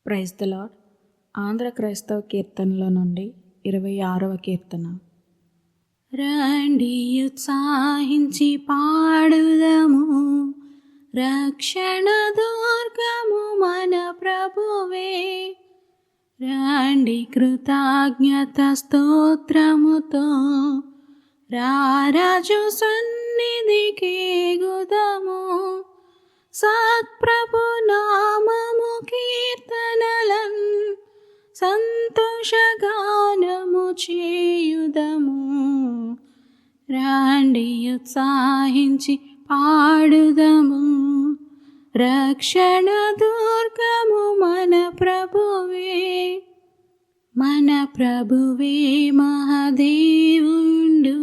Praise the lord. Andhra క్రైస్తవ కీర్తనలో నుండి 26వ కీర్తన. రండి ఉత్సాహించి పాడుదము, రక్షణ దుర్గము మన ప్రభువే. రండి కృతజ్ఞత స్తోత్రముతో, రారాజు సన్నిధికి గుదము. సత్ప్రభు నామము కీర్తనలన్ సంతోషగానము చేయుదము. రండి ఉత్సాహించి పాడుదము, రక్షణ దుర్గము మన ప్రభువే. మన ప్రభువే మహాదేవుండు,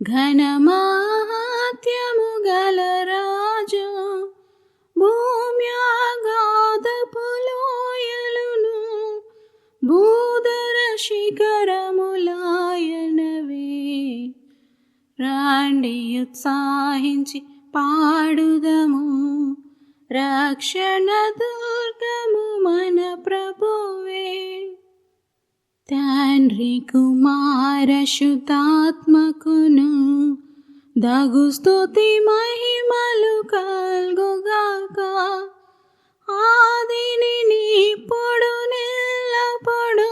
ఘన మహాత్యము గల రాజు. భూమ్యాగాధపు లోయలును భూధర శిఖరములాయనవే. రండి ఉత్సాహించి పాడుదము, రక్షణ దుర్గము మన ప్రభువే. తండ్రి కుమార శుద్ధాత్మకును దగు స్తుతి మహిమలు కల్గుగాక. ఆదిని నీప్పుడు నిల్లప్పుడు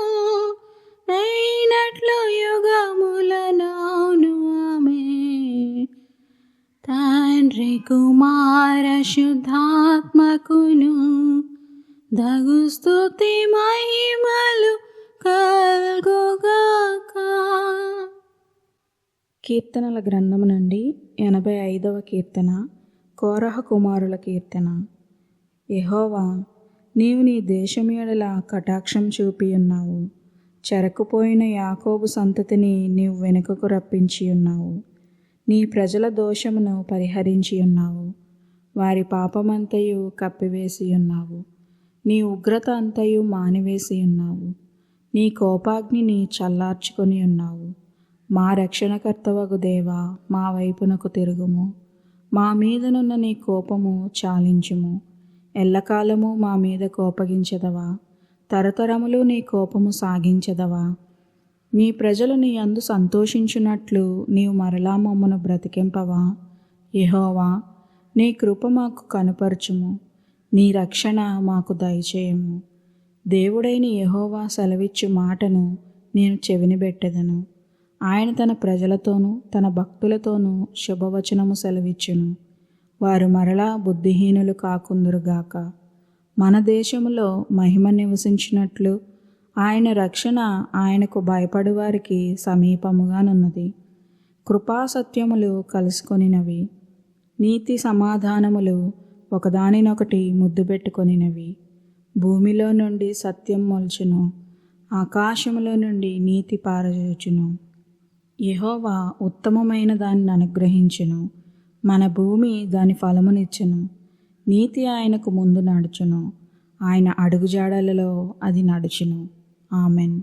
నైనట్లు యుగములనౌను ఆమేన్. తండ్రి కుమార శుద్ధాత్మకును దగు స్తుతి మహిమలు కల్గుగాక. కీర్తనల గ్రంథము నుండి 85వ కీర్తన. కోరహ కుమారుల కీర్తన. యెహోవా, నీవు నీ దేశం ఎడల కటాక్షం చూపి ఉన్నావు. చెరకుపోయిన యాకోబు సంతతిని నీవు వెనుకకు రప్పించి ఉన్నావు. నీ ప్రజల దోషమును పరిహరించి ఉన్నావు. వారి పాపమంతయు కప్పివేసి ఉన్నావు. నీ ఉగ్రత అంతయు మానివేసి ఉన్నావు. నీ కోపాగ్నిని చల్లార్చుకొని ఉన్నావు. మా రక్షణకర్తవగు దేవా, మా వైపునకు తిరుగుము. మా మీదనున్న నీ కోపము చాలించుము. ఎల్లకాలము మా మీద కోపగించదవా? తరతరములు నీ కోపము సాగించదవా? నీ ప్రజలు నీ యందు సంతోషించున్నట్లు నీవు మరలా మమ్మను బ్రతికింపవా? యెహోవా, నీ కృప మాకు కనుపరచుము. నీ రక్షణ మాకు దయచేయము. దేవుడైన యెహోవా సెలవిచ్చు మాటను నేను చెవినిబెట్టెదను. ఆయన తన ప్రజలతోనూ తన భక్తులతోనూ శుభవచనము సెలవిచ్చును. వారు మరలా బుద్ధిహీనులు కాకుందురుగాక. మన దేశములో మహిమ నివసించినట్లు ఆయన రక్షణ ఆయనకు భయపడు వారికి సమీపముగానున్నది. కృపాసత్యములు కలుసుకొనినవి, నీతి సమాధానములు ఒకదానినొకటి ముద్దు పెట్టుకొనినవి. భూమిలో నుండి సత్యం మొల్చును, ఆకాశములో నుండి నీతి పారజోచును. యెహోవా ఉత్తమమైన దాన్ని అనుగ్రహించును. మన భూమి దాని ఫలమునిచ్చును. నీతి ఆయనకు ముందు నడుచును. ఆయన అడుగుజాడలలో అది నడుచును. ఆమెన్.